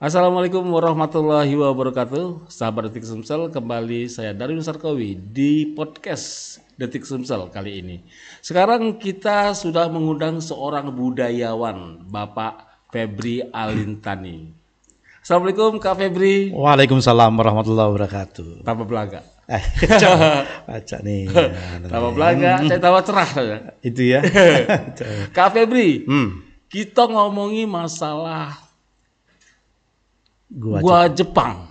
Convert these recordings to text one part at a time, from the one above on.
Assalamualaikum warahmatullahi wabarakatuh. Sahabat Detik Sumsel, kembali saya Darwin Sarkowi di podcast Detik Sumsel kali ini. Sekarang kita sudah mengundang seorang budayawan, Bapak Febri Alintani. Assalamualaikum Kak Febri. Waalaikumsalam warahmatullahi wabarakatuh. Tanpa belaga. Baca nih. Tanpa belaga, saya tawa cerah saja. Itu ya. Kak Febri, kita ngomongin masalah Gua Jepang.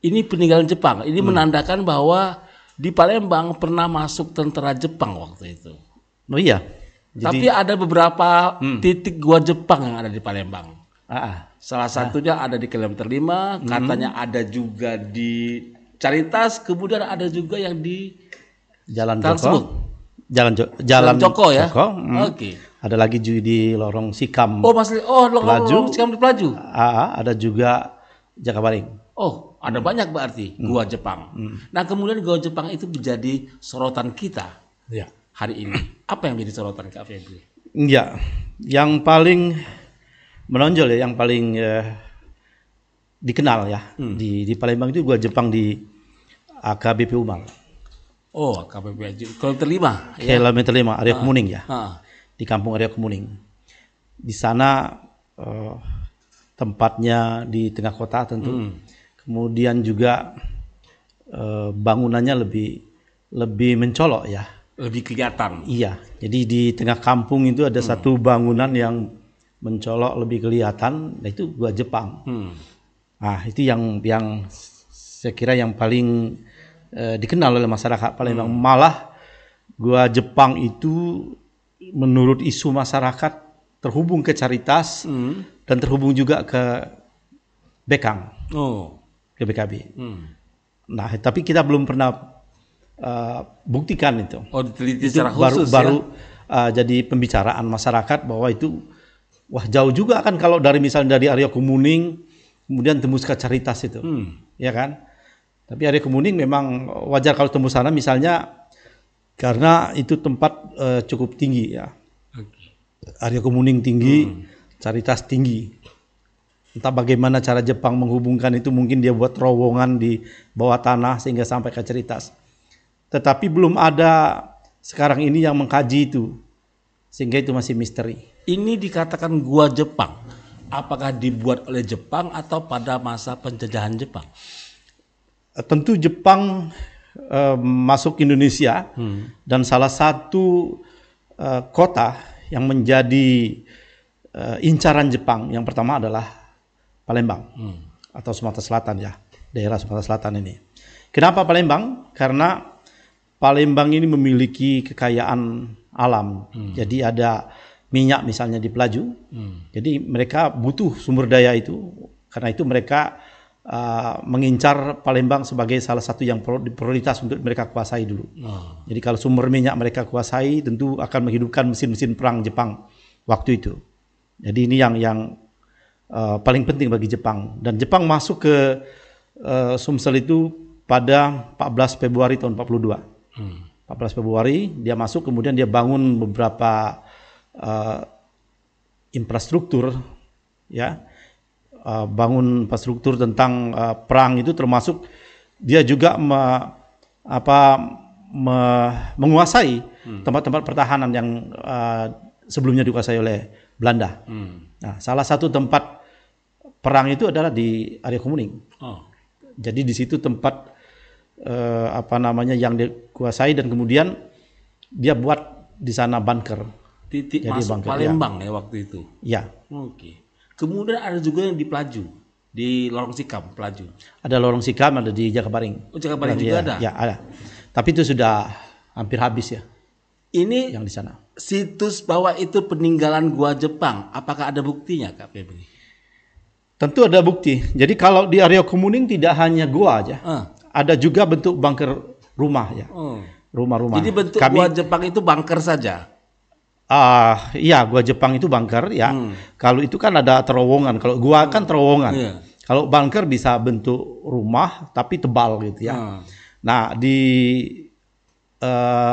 Ini peninggalan Jepang. Ini menandakan bahwa di Palembang pernah masuk tentara Jepang waktu itu. Oh iya. Tapi ada beberapa titik gua Jepang yang ada di Palembang. Salah satunya ada di kilometer 5, katanya ada juga di Caritas, kemudian ada juga yang di Jalan Transmut. Joko. Jalan Joko ya. Joko, Oke. Ada lagi di Lorong Sikam. Oh, masih Lorong Sikam di Pelaju. Ada juga Jakabaring. Oh, ada banyak berarti gua Jepang. Nah, kemudian gua Jepang itu menjadi sorotan kita hari ini. Apa yang menjadi sorotan Kak Febri? Iya, yang paling menonjol ya, yang paling dikenal ya di Palembang itu gua Jepang di AKBP Umal. Oh, AKBP kilometer 5 ya. Kilometer 5 area Kemuning ya. Di kampung area Kemuning. Di sana tempatnya di tengah kota tentu. Kemudian juga bangunannya lebih mencolok ya. Lebih kelihatan. Iya. Jadi di tengah kampung itu ada satu bangunan yang mencolok lebih kelihatan. Nah itu gua Jepang. Nah itu yang saya kira yang paling dikenal oleh masyarakat Palembang. Malah gua Jepang itu menurut isu masyarakat terhubung ke Caritas dan terhubung juga ke Bekang, ke BKB. Nah, tapi kita belum pernah buktikan itu. Oh, diteliti itu secara khusus baru jadi pembicaraan masyarakat bahwa itu wah jauh juga kan kalau dari misalnya dari area Kemuning kemudian tembus ke Caritas itu, ya kan? Tapi area Kemuning memang wajar kalau tembus sana misalnya karena itu tempat cukup tinggi ya. Area Kemuning tinggi, Caritas tinggi. Entah bagaimana cara Jepang menghubungkan itu, mungkin dia buat terowongan di bawah tanah sehingga sampai ke Caritas. Tetapi belum ada sekarang ini yang mengkaji itu, sehingga itu masih misteri. Ini dikatakan gua Jepang. Apakah dibuat oleh Jepang atau pada masa penjajahan Jepang? Tentu Jepang masuk Indonesia dan salah satu kota yang menjadi incaran Jepang yang pertama adalah Palembang atau Sumatera Selatan ya, daerah Sumatera Selatan ini. Kenapa Palembang? Karena Palembang ini memiliki kekayaan alam. Jadi ada minyak misalnya di Pelaju. Jadi mereka butuh sumber daya itu. Karena itu mereka mengincar Palembang sebagai salah satu yang prioritas untuk mereka kuasai dulu. Jadi kalau sumber minyak mereka kuasai, tentu akan menghidupkan mesin-mesin perang Jepang waktu itu. Jadi ini yang paling penting bagi Jepang. Dan Jepang masuk ke Sumsel itu pada 14 Februari tahun 42. 14 Februari dia masuk, kemudian dia bangun beberapa infrastruktur ya. Bangun infrastruktur tentang perang itu, termasuk dia juga menguasai tempat-tempat pertahanan yang sebelumnya dikuasai oleh Belanda. Nah, salah satu tempat perang itu adalah di area Kemuning. Jadi di situ tempat yang dikuasai, dan kemudian dia buat di sana bunker. Titik jadi masuk bunker, Palembang ya waktu itu. Ya. Oke. Kemudian ada juga yang di Pelaju, di Lorong Sikam, Pelaju. Ada Lorong Sikam, ada di Jakabaring. Oh, Jakabaring juga ada? Ya, ada. Tapi itu sudah hampir habis ya. Ini yang di sana. Situs bahwa itu peninggalan gua Jepang, apakah ada buktinya Kak Febri? Tentu ada bukti. Jadi kalau di area Kemuning tidak hanya gua aja. Ada juga bentuk bunker rumah ya. Rumah-rumah. Jadi bentuk gua Jepang itu bunker saja? Iya, gua Jepang itu bunker ya. Kalau itu kan ada terowongan. Kalau gua kan terowongan. Kalau bunker bisa bentuk rumah tapi tebal gitu ya. Nah di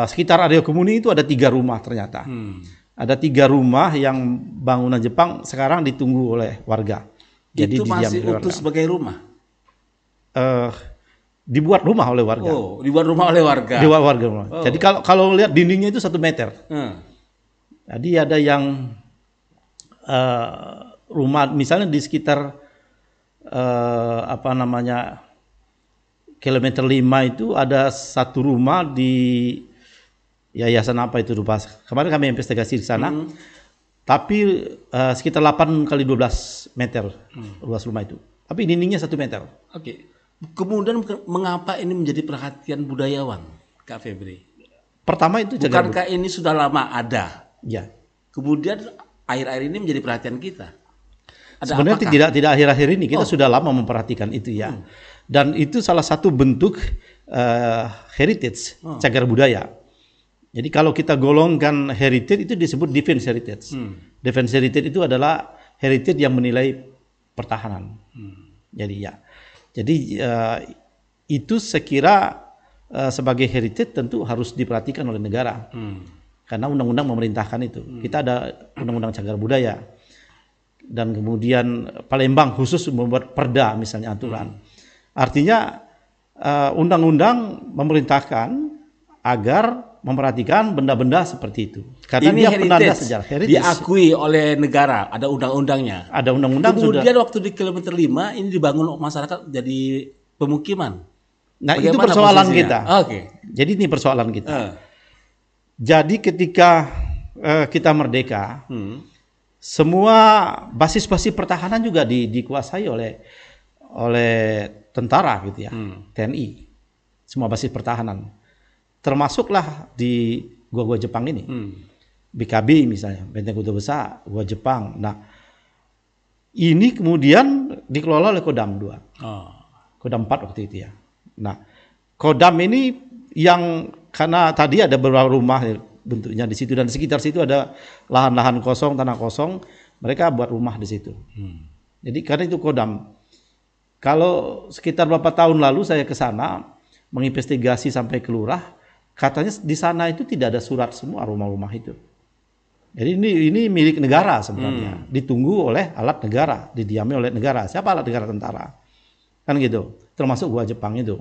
sekitar area Kemuning itu ada 3 rumah ternyata. Ada 3 rumah yang bangunan Jepang sekarang ditunggu oleh warga. Jadi Itu masih didiami oleh utuh warga. sebagai rumah. Dibuat rumah oleh warga. Oh, dibuat rumah oleh warga. Dibuat warga rumah. Oh. Jadi kalau lihat dindingnya itu 1 meter. Hmm. Jadi ada yang rumah misalnya di sekitar kilometer 5 itu ada satu rumah di yayasan apa itu lupa. Kemarin kami investigasi di sana. Tapi sekitar 8 kali 12 meter luas rumah itu. Tapi dindingnya 1 meter. Oke. Kemudian mengapa ini menjadi perhatian budayawan, Kak Febri? Pertama itu cagar Bukankah ini sudah lama ada? ya. Kemudian air-air ini menjadi perhatian kita. Ada Sebenarnya apakah? tidak akhir-akhir ini, kita sudah lama memperhatikan itu ya. Dan itu salah satu bentuk heritage, cagar budaya. Jadi kalau kita golongkan heritage itu disebut defense heritage. Defense heritage itu adalah heritage yang menilai pertahanan. Jadi ya. Jadi itu saya kira sebagai heritage tentu harus diperhatikan oleh negara. Karena undang-undang memerintahkan itu. Kita ada undang-undang cagar budaya. Dan kemudian Palembang khusus membuat perda misalnya aturan. Artinya undang-undang memerintahkan agar memperhatikan benda-benda seperti itu. Karena Ini dia penanda heritage, sejarah. Heritage. diakui oleh negara, ada undang-undangnya. Ada undang-undang sudah. Kemudian waktu di kilometer 5 ini dibangun masyarakat jadi pemukiman. Nah itu Bagaimana persoalan posisinya? kita. Oke. Jadi ini persoalan kita. Eh. Jadi ketika kita merdeka, semua basis-basis pertahanan juga dikuasai oleh tentara gitu ya, TNI. Semua basis pertahanan. Termasuklah di gua-gua Jepang ini. BKB misalnya, Benteng Kota Besar, gua Jepang. Nah, ini kemudian dikelola oleh Kodam 2. Kodam 4 waktu itu ya. Nah, Kodam ini yang karena tadi ada beberapa rumah bentuknya di situ dan di sekitar situ ada lahan-lahan kosong, tanah kosong, mereka buat rumah di situ. Jadi karena itu Kodam. Kalau sekitar beberapa tahun lalu saya ke sana menginvestigasi sampai ke lurah, katanya di sana itu tidak ada surat semua rumah-rumah itu. Jadi ini milik negara sebenarnya, ditunggu oleh alat negara, didiami oleh negara. Siapa alat negara? Tentara. Kan gitu. Termasuk gua Jepang itu.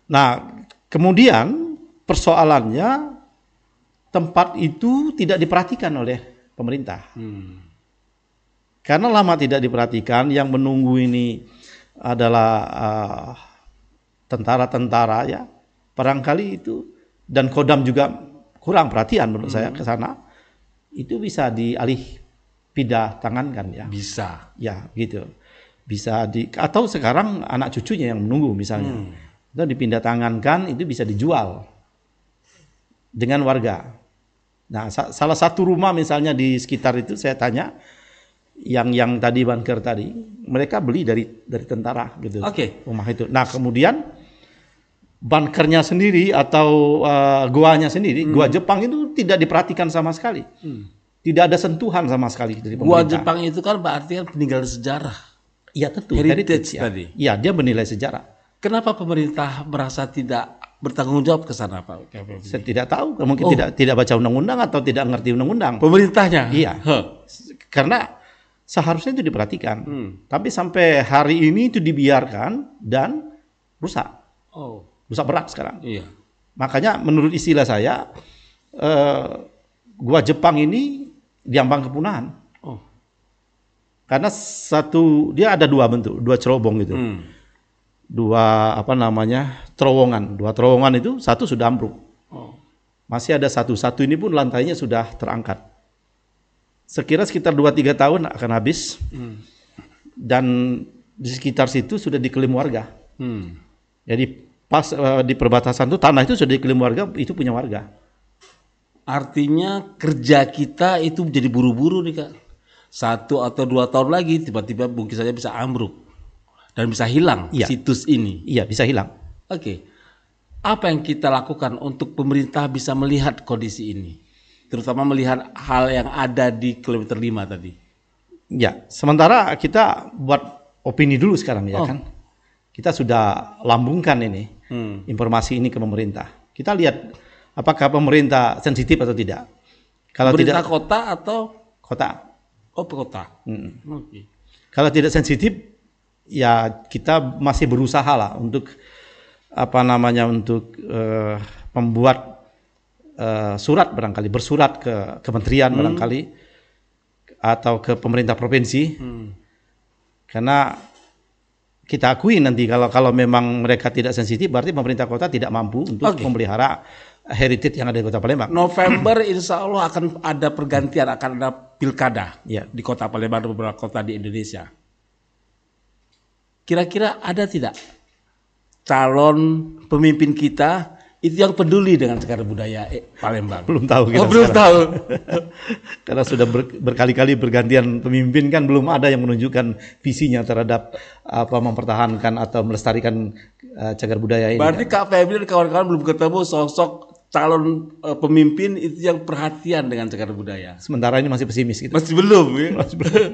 Nah, kemudian persoalannya tempat itu tidak diperhatikan oleh pemerintah. Karena lama tidak diperhatikan, yang menunggu ini adalah tentara-tentara ya. Barangkali itu dan Kodam juga kurang perhatian menurut saya ke sana. Itu bisa dialih pindah tangankan ya. Bisa. Ya, gitu. Bisa atau sekarang anak cucunya yang menunggu misalnya. Itu dipindah tangankan, itu bisa dijual dengan warga. Nah, salah satu rumah misalnya di sekitar itu saya tanya yang tadi bunker tadi, mereka beli dari tentara gitu. Oke. Rumah itu. Nah, kemudian bunkernya sendiri atau goanya sendiri, gua Jepang itu tidak diperhatikan sama sekali. Tidak ada sentuhan sama sekali dari Gua pemerintah. Jepang itu kan berarti kan peninggalan sejarah. Iya tentu. Heritage ya. tadi. Iya, dia menilai sejarah. Kenapa pemerintah merasa tidak bertanggung jawab ke sana, Pak? Saya tidak tahu, mungkin tidak baca undang-undang atau tidak ngerti undang-undang. Pemerintahnya? Iya. Karena seharusnya itu diperhatikan. Tapi sampai hari ini itu dibiarkan dan rusak. Rusak berat sekarang. Iya. Makanya menurut istilah saya, gua Jepang ini diambang kepunahan. Karena dia ada dua bentuk, dua cerobong gitu. Dua terowongan. Dua terowongan itu satu sudah ambruk. Masih ada satu ini pun lantainya sudah terangkat. Sekira sekitar 2-3 tahun akan habis. Dan di sekitar situ sudah diklaim warga. Jadi pas di perbatasan itu tanah itu sudah diklaim warga, itu punya warga. Artinya kerja kita itu jadi buru-buru nih, Kak. 1 atau 2 tahun lagi tiba-tiba mungkin saja bisa ambruk dan bisa hilang situs ini. Iya, bisa hilang. Oke. Apa yang kita lakukan untuk pemerintah bisa melihat kondisi ini? Terutama melihat hal yang ada di kilometer 5 tadi. Ya, sementara kita buat opini dulu sekarang ya kan. Kita sudah lambungkan ini informasi ini ke pemerintah. Kita lihat apakah pemerintah sensitif atau tidak. Kalau pemerintah tidak, kota atau kota. kota. Oke. Kalau tidak sensitif, ya kita masih berusaha lah untuk untuk membuat surat barangkali, bersurat ke kementerian barangkali atau ke pemerintah provinsi, karena kita akui nanti kalau memang mereka tidak sensitif, berarti pemerintah kota tidak mampu untuk memelihara heritage yang ada di Kota Palembang. November insya Allah akan ada pergantian, akan ada pilkada di Kota Palembang dan beberapa kota di Indonesia. Kira-kira ada tidak calon pemimpin kita itu yang peduli dengan cagar budaya Palembang? Belum tahu kita. Belum tahu. Karena sudah berkali-kali bergantian pemimpin, kan belum ada yang menunjukkan visinya terhadap mempertahankan atau melestarikan cagar budaya ini. Berarti Kak Febri dan kawan-kawan belum ketemu sosok calon pemimpin itu yang perhatian dengan cagar budaya. Sementara ini masih pesimis gitu. Masih belum ya? Masih belum.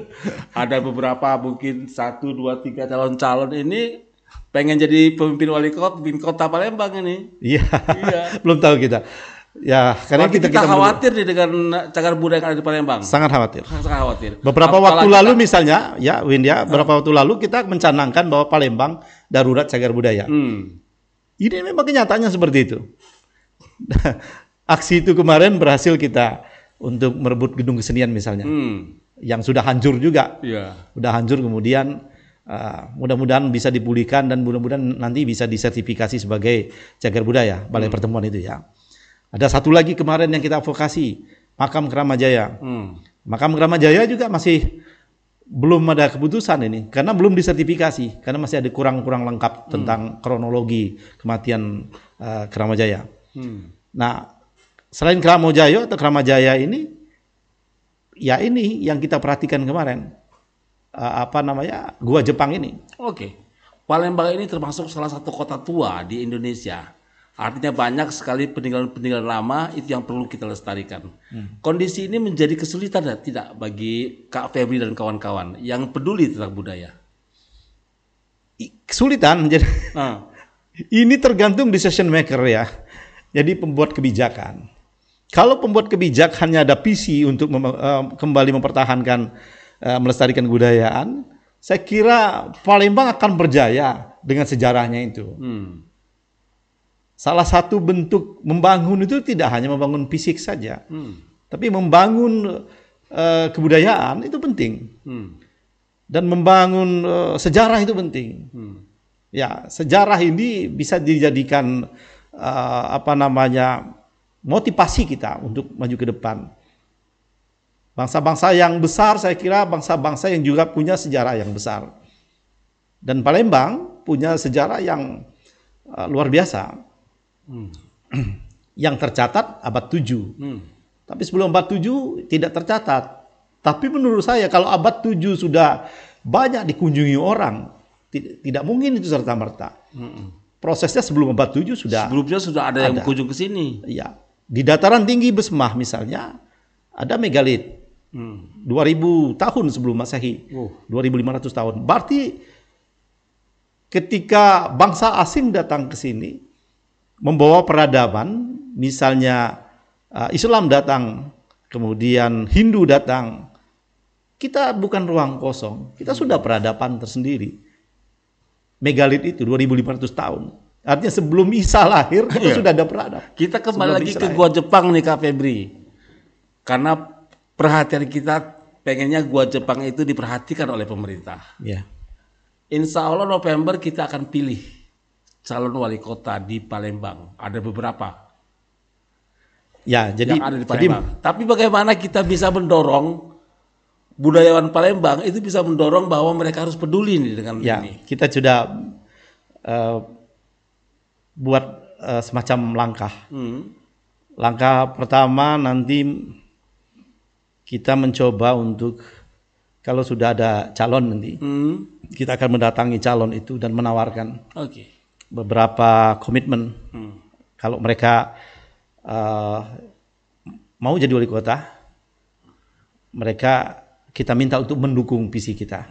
Ada beberapa mungkin 1, 2, 3 calon ini pengen jadi pemimpin kota Palembang ini. Iya. Belum tahu kita. Ya, karena kita khawatir nih dengan cagar budaya yang ada di Palembang. Sangat khawatir. Sangat khawatir. Beberapa waktu lalu misalnya, ya Windia, beberapa waktu lalu kita mencanangkan bahwa Palembang darurat cagar budaya. Ini memang kenyataannya seperti itu. Aksi itu kemarin berhasil kita untuk merebut gedung kesenian misalnya, yang sudah hancur juga. Sudah hancur, kemudian mudah-mudahan bisa dipulihkan dan mudah-mudahan nanti bisa disertifikasi sebagai cagar budaya, Balai Pertemuan itu ya. Ada satu lagi kemarin yang kita advokasi, Makam Keramajaya. Makam Keramajaya juga masih belum ada keputusan ini, karena belum disertifikasi, karena masih ada kurang lengkap tentang kronologi kematian Keramajaya. Nah, selain Keramajaya ini, ya ini yang kita perhatikan kemarin, Gua Jepang ini. Palembang ini termasuk salah satu kota tua di Indonesia. Artinya banyak sekali peninggalan-peninggalan lama itu yang perlu kita lestarikan. Kondisi ini menjadi kesulitan tidak bagi Kak Febri dan kawan-kawan yang peduli tentang budaya? Kesulitan. Ini tergantung decision maker ya. Jadi pembuat kebijakan. Kalau pembuat kebijakannya ada visi untuk kembali mempertahankan, melestarikan kebudayaan, saya kira Palembang akan berjaya dengan sejarahnya itu. Salah satu bentuk membangun itu tidak hanya membangun fisik saja, tapi membangun kebudayaan itu penting. Dan membangun sejarah itu penting. Ya, sejarah ini bisa dijadikan motivasi kita untuk maju ke depan. Bangsa-bangsa yang besar, saya kira bangsa-bangsa yang juga punya sejarah yang besar. Dan Palembang punya sejarah yang luar biasa. Yang tercatat abad 7. Tapi sebelum abad 7 tidak tercatat. Tapi menurut saya kalau abad 7 sudah banyak dikunjungi orang, tidak mungkin itu serta-merta. Prosesnya sebelum abad 7 sebelumnya sudah ada yang berkunjung ke sini. Iya. Di dataran tinggi Besmah misalnya ada megalit. 2000 tahun sebelum Masehi. 2500 tahun. Berarti ketika bangsa asing datang ke sini membawa peradaban, misalnya Islam datang, kemudian Hindu datang, kita bukan ruang kosong. Kita sudah peradaban tersendiri. Megalit itu 2500 tahun. Artinya sebelum Isa lahir kita sudah ada peradaban. Kita kembali lagi ke Gua Jepang nih Kak Febri. Karena perhatian kita pengennya Gua Jepang itu diperhatikan oleh pemerintah. Insya Allah November kita akan pilih calon wali kota di Palembang. Ada beberapa. Ya, jadi yang ada di Palembang. Tapi bagaimana kita bisa mendorong budayawan Palembang itu bisa mendorong bahwa mereka harus peduli nih dengan ini. Kita sudah buat semacam langkah. Langkah pertama nanti kita mencoba untuk kalau sudah ada calon nanti, kita akan mendatangi calon itu dan menawarkan beberapa komitmen. Kalau mereka mau jadi wali kota, mereka kita minta untuk mendukung visi kita.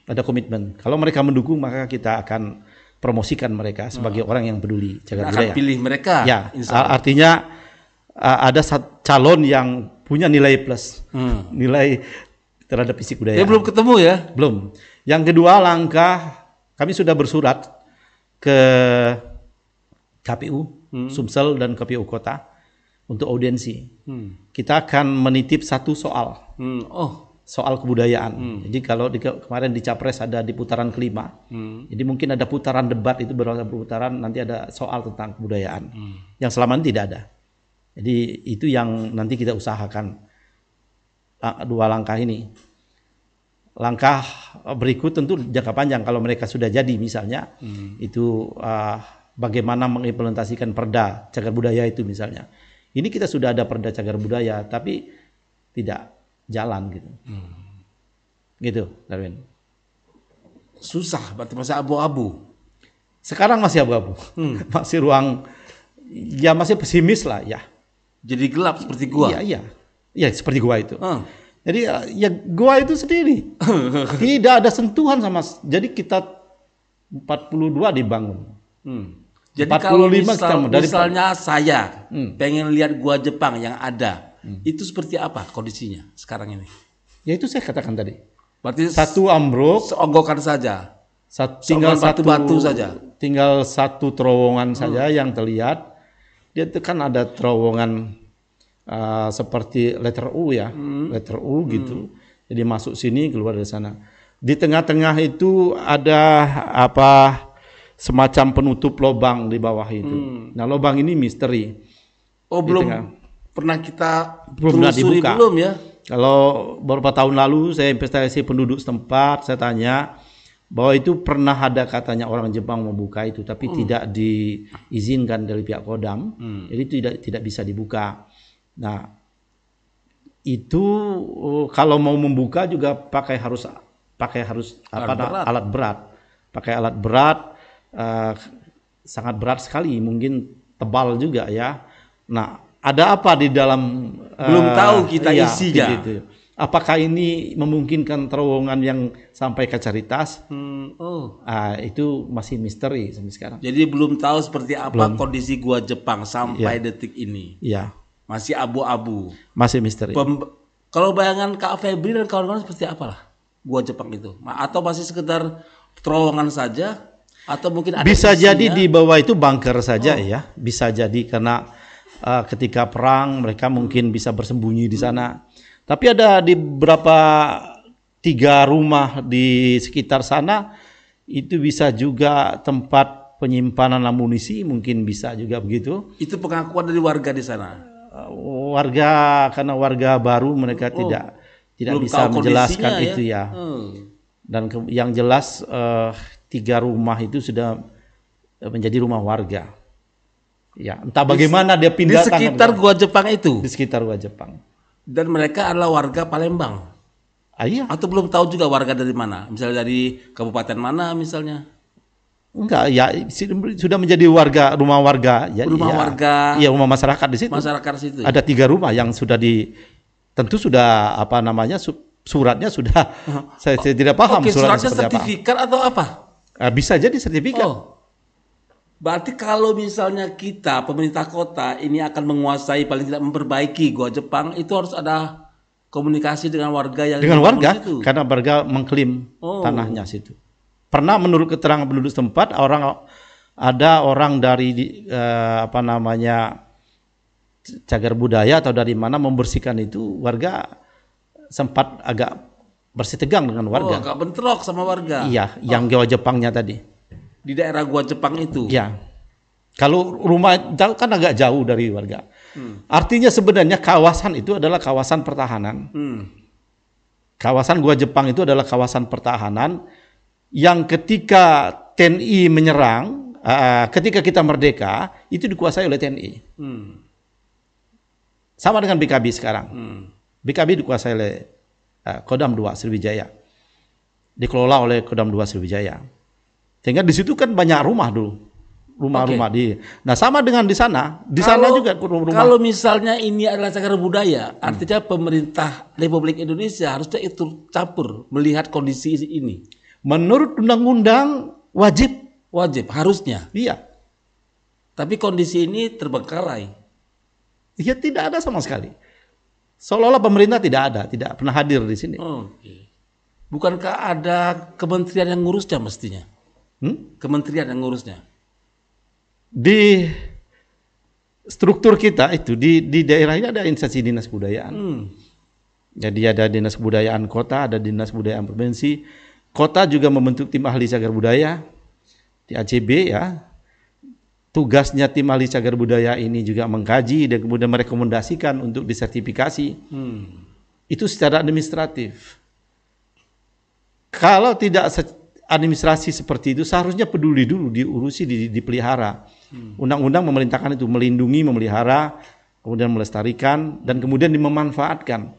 Ada komitmen. Kalau mereka mendukung, maka kita akan promosikan mereka sebagai orang yang peduli cagar budaya. Akan pilih mereka. Ya, artinya ada calon yang punya nilai plus, nilai terhadap fisik budaya. Ya belum ketemu ya? Belum. Yang kedua langkah, kami sudah bersurat ke KPU Sumsel dan KPU Kota untuk audiensi. Kita akan menitip satu soal. Soal kebudayaan. Jadi kalau kemarin di Capres ada di putaran kelima, jadi mungkin ada putaran debat itu beberapa putaran nanti ada soal tentang kebudayaan. Yang selama ini tidak ada. Jadi itu yang nanti kita usahakan dua langkah ini. Langkah berikut tentu jangka panjang kalau mereka sudah jadi misalnya itu bagaimana mengimplementasikan Perda Cagar Budaya itu misalnya. Ini kita sudah ada Perda Cagar Budaya tapi tidak jalan gitu. Gitu, Darwin. Susah, berarti masih abu-abu. Sekarang masih abu-abu. Masih ruang, ya masih pesimis lah ya. Jadi gelap seperti gua. Iya. Ya seperti gua itu. Jadi ya gua itu sendiri. Tidak ada sentuhan sama. Jadi kita 42 dibangun. Jadi 45 kalau dari misalnya saya pengen lihat gua Jepang yang ada, itu seperti apa kondisinya sekarang ini? Ya itu saya katakan tadi. Berarti satu ambruk, seonggokan saja. Tinggal batu-batu saja. Tinggal satu terowongan saja yang terlihat. Dia itu kan ada terowongan seperti letter U ya, letter U gitu. Jadi masuk sini keluar dari sana. Di tengah-tengah itu ada semacam penutup lubang di bawah itu. Nah lubang ini misteri. Oh belum pernah kita telusuri dibuka. Belum ya? Kalau beberapa tahun lalu saya investasi penduduk setempat, saya tanya bahwa itu pernah ada katanya orang Jepang membuka itu, tapi tidak diizinkan dari pihak Kodam, jadi tidak bisa dibuka. Nah itu kalau mau membuka juga harus alat berat, pakai alat berat, sangat berat sekali, mungkin tebal juga ya. Nah ada apa di dalam? Belum tahu kita isinya. Gitu. Apakah ini memungkinkan terowongan yang sampai ke Caritas? Itu masih misteri sampai sekarang. Jadi belum tahu seperti apa kondisi gua Jepang sampai detik ini. Iya. Masih abu-abu. Masih misteri. Kalau bayangan Kak Febri dan kawan-kawan seperti apalah gua Jepang itu? Atau masih sekedar terowongan saja? Atau mungkin ada bisa isinya? jadi di bawah itu bunker saja ya. Bisa jadi karena ketika perang mereka mungkin bisa bersembunyi di sana. Tapi ada di beberapa 3 rumah di sekitar sana itu bisa juga tempat penyimpanan amunisi, mungkin bisa juga begitu. Itu pengakuan dari warga di sana. Karena warga baru mereka tidak bisa menjelaskan itu ya. Dan yang jelas 3 rumah itu sudah menjadi rumah warga. Ya, entah bagaimana dia pindah di sekitar gua Jepang itu. Di sekitar gua Jepang. Dan mereka adalah warga Palembang. Iya. Atau belum tahu juga warga dari mana? Misalnya dari kabupaten mana misalnya? Enggak, ya sudah menjadi rumah warga. Ya, warga. Iya, rumah masyarakat di situ. Masyarakat situ. Ada 3 rumah yang sudah tentu sudah suratnya sudah saya tidak paham suratnya sertifikat atau apa? Bisa jadi sertifikat. Berarti kalau misalnya kita pemerintah kota ini akan menguasai paling tidak memperbaiki gua Jepang, itu harus ada komunikasi dengan warga yang itu. Karena warga mengklaim tanahnya situ. Pernah menurut keterangan penduduk setempat ada orang dari Cagar Budaya atau dari mana membersihkan itu, warga sempat agak bersih tegang dengan warga. Agak bentrok sama warga. Iya, yang Jawa Jepangnya tadi. Di daerah gua Jepang itu. Ya. Kalau rumah kan agak jauh dari warga. Artinya sebenarnya kawasan itu adalah kawasan pertahanan. Kawasan gua Jepang itu adalah kawasan pertahanan yang ketika TNI menyerang, ketika kita merdeka, itu dikuasai oleh TNI. Sama dengan BKB sekarang. BKB dikuasai oleh Kodam 2 Sriwijaya. Dikelola oleh Kodam 2 Sriwijaya. Sehingga di situ kan banyak rumah dulu. Rumah-rumah Nah, sama dengan di sana. Sana juga rumah. Kalau misalnya ini adalah cagar budaya, artinya pemerintah Republik Indonesia harusnya itu campur melihat kondisi ini. Menurut undang-undang wajib harusnya. Iya. Tapi kondisi ini terbengkalai. Ya tidak ada sama sekali. Seolah-olah pemerintah tidak pernah hadir di sini. Oke. Bukankah ada kementerian yang ngurusnya mestinya? Kementerian yang ngurusnya? Di struktur kita itu di daerah ini ada instansi dinas kebudayaan. Jadi ada dinas kebudayaan kota, ada dinas kebudayaan provinsi. Kota juga membentuk tim ahli cagar budaya di ACB ya. Tugasnya tim ahli cagar budaya ini juga mengkaji dan kemudian merekomendasikan untuk disertifikasi. Itu secara administratif. Kalau tidak administrasi seperti itu, seharusnya peduli dulu, diurusi, dipelihara. Undang-undang memerintahkan itu, melindungi, memelihara, kemudian melestarikan, dan kemudian dimemanfaatkan.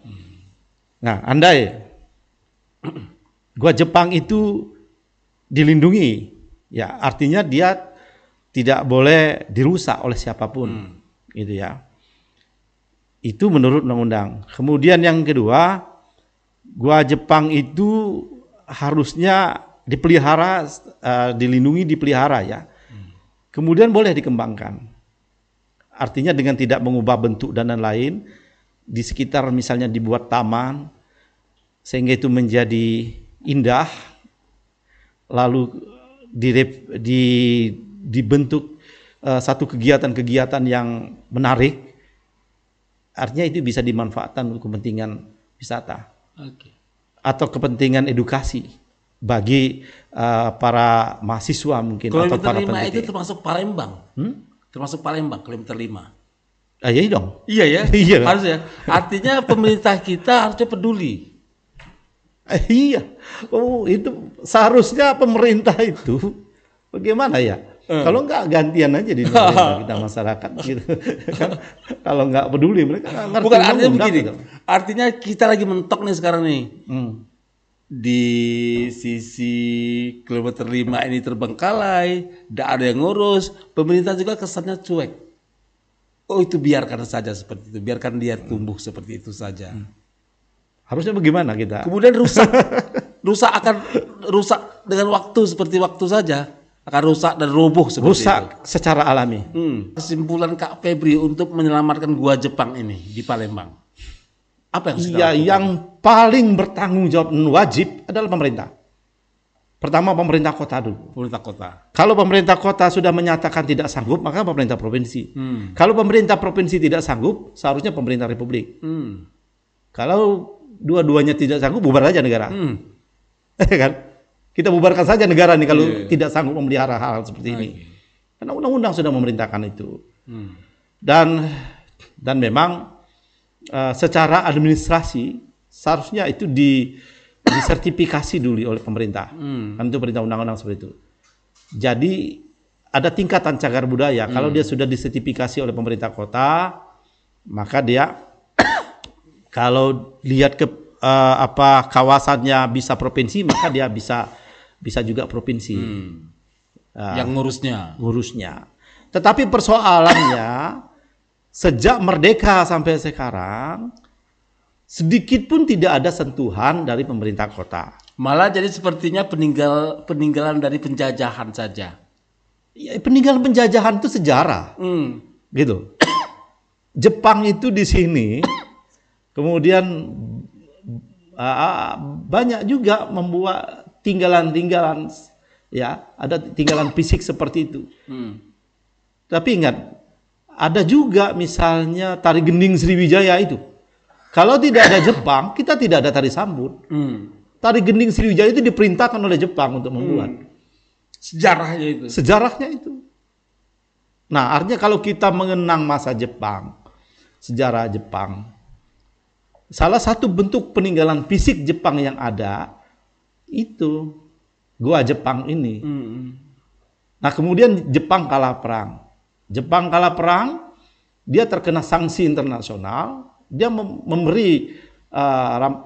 Nah, andai gua Jepang itu dilindungi, ya artinya dia tidak boleh dirusak oleh siapapun, gitu ya. Itu menurut undang-undang. Kemudian yang kedua, gua Jepang itu harusnya dipelihara, dilindungi, dipelihara ya. Kemudian boleh dikembangkan. Artinya dengan tidak mengubah bentuk dan lain-lain, di sekitar misalnya dibuat taman, sehingga itu menjadi indah, lalu dibentuk satu kegiatan-kegiatan yang menarik, artinya itu bisa dimanfaatkan untuk kepentingan wisata. Atau kepentingan edukasi bagi para mahasiswa mungkin atau para pendidik. pendidik. Itu termasuk Palembang. Termasuk Palembang, kilometer 5. Iya dong. Iya ya. Iya. Harus ya. Artinya pemerintah kita harusnya peduli. Iya. Oh, itu seharusnya pemerintah itu bagaimana ya? Kalau nggak gantian aja di pemerintah kita masyarakat gitu. Kalau nggak peduli mereka nggak ngerti. Bukan artinya begini. Gitu. Artinya kita lagi mentok nih sekarang nih. Di sisi kilometer 5 ini terbengkalai, tidak ada yang ngurus, pemerintah juga kesannya cuek. Oh itu biarkan saja seperti itu, biarkan dia tumbuh seperti itu saja. Harusnya bagaimana kita? Kemudian rusak dengan waktu seperti waktu saja, akan rusak dan roboh seperti rusak itu. Secara alami. Kesimpulan Kak Febri untuk menyelamatkan Gua Jepang ini di Palembang. Apa yang Iya, yang paling bertanggung jawab dan wajib adalah pemerintah. Pertama pemerintah kota dulu. Pemerintah kota. Kalau pemerintah kota sudah menyatakan tidak sanggup, maka pemerintah provinsi. Kalau pemerintah provinsi tidak sanggup, seharusnya pemerintah republik. Kalau dua-duanya tidak sanggup, bubar aja negara. Kan? Kita bubarkan saja negara nih kalau tidak sanggup memelihara hal seperti ini. Karena undang-undang sudah memerintahkan itu. Dan memang secara administrasi seharusnya itu disertifikasi dulu oleh pemerintah. Kan itu perintah undang-undang seperti itu. Jadi ada tingkatan cagar budaya. Kalau dia sudah disertifikasi oleh pemerintah kota, maka dia kalau lihat ke kawasannya bisa provinsi, maka dia bisa juga provinsi. Yang ngurusnya. Tetapi persoalannya sejak merdeka sampai sekarang sedikit pun tidak ada sentuhan dari pemerintah kota. Malah jadi sepertinya peninggalan dari penjajahan saja. Ya, peninggalan penjajahan itu sejarah, gitu. Jepang itu di sini, kemudian banyak juga membuat tinggalan-tinggalan, ya, ada tinggalan fisik seperti itu. Tapi ingat, ada juga misalnya tari gending Sriwijaya itu. Kalau tidak ada Jepang, kita tidak ada tari sambut. Tari gending Sriwijaya itu diperintahkan oleh Jepang untuk membuat. Sejarahnya itu. Nah, artinya kalau kita mengenang masa Jepang, sejarah Jepang, salah satu bentuk peninggalan fisik Jepang yang ada, itu Gua Jepang ini. Nah, kemudian Jepang kalah perang. Dia terkena sanksi internasional, dia memberi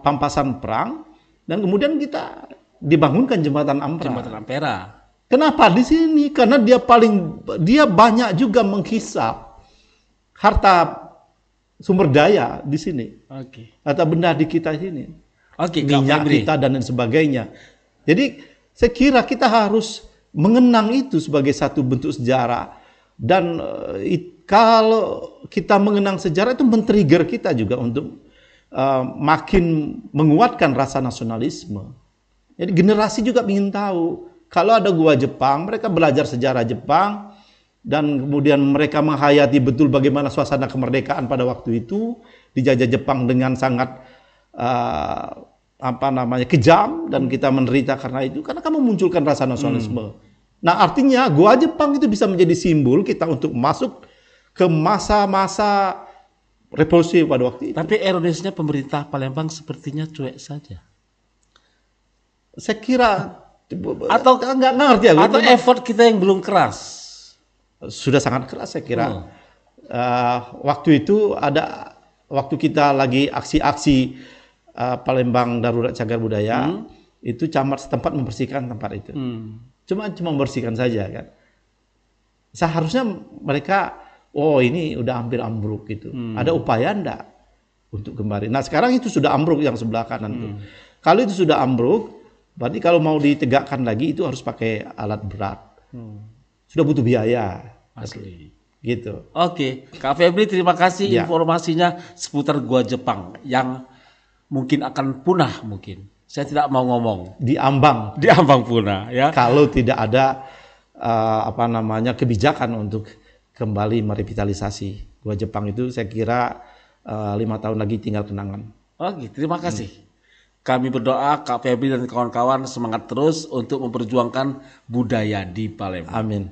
pampasan perang, dan kemudian kita dibangunkan jembatan Ampera. Kenapa di sini? Karena dia banyak juga menghisap harta sumber daya di sini, harta benda di kita sini, minyak kita dan sebagainya. Jadi saya kira kita harus mengenang itu sebagai satu bentuk sejarah. Dan kalau kita mengenang sejarah itu men-trigger kita juga untuk makin menguatkan rasa nasionalisme. Jadi generasi juga ingin tahu. Kalau ada gua Jepang, mereka belajar sejarah Jepang dan kemudian mereka menghayati betul bagaimana suasana kemerdekaan pada waktu itu dijajah Jepang dengan sangat kejam dan kita menderita karena itu karena kamu memunculkan rasa nasionalisme. Nah, artinya gua Jepang itu bisa menjadi simbol kita untuk masuk ke masa-masa revolusi pada waktu itu. Tapi ironisnya pemerintah Palembang sepertinya cuek saja. Saya kira atau nggak ngerti aku. Atau effort kita yang belum keras. Sudah sangat keras saya kira. Waktu itu waktu kita lagi aksi-aksi Palembang Darurat Cagar Budaya, itu camat setempat membersihkan tempat itu. Cuma membersihkan saja kan. Seharusnya mereka ini udah hampir ambruk gitu. Ada upaya enggak untuk kembali? Nah, sekarang itu sudah ambruk yang sebelah kanan itu. Kalau itu sudah ambruk, berarti kalau mau ditegakkan lagi itu harus pakai alat berat. Sudah butuh biaya. Asli. Gitu. Oke, Kak Febri terima kasih informasinya seputar Gua Jepang yang mungkin akan punah mungkin. Saya tidak mau ngomong. Di ambang punah ya. Kalau tidak ada kebijakan untuk kembali merevitalisasi Gua Jepang itu, saya kira 5 tahun lagi tinggal kenangan. Oke, terima kasih. Kami berdoa Kak Febri dan kawan-kawan semangat terus untuk memperjuangkan budaya di Palembang. Amin.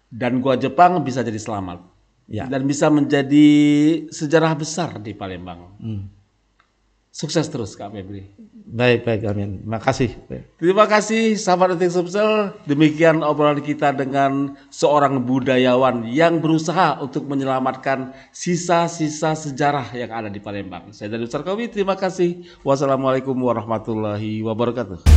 Dan Gua Jepang bisa jadi selamat. Ya. Dan bisa menjadi sejarah besar di Palembang. Sukses terus Kak Febri. Baik, amin. Makasih. Terima kasih sahabat Detik Sumsel. Demikian obrolan kita dengan seorang budayawan yang berusaha untuk menyelamatkan sisa-sisa sejarah yang ada di Palembang. Saya Darius Sarkowi, terima kasih. Wassalamualaikum warahmatullahi wabarakatuh.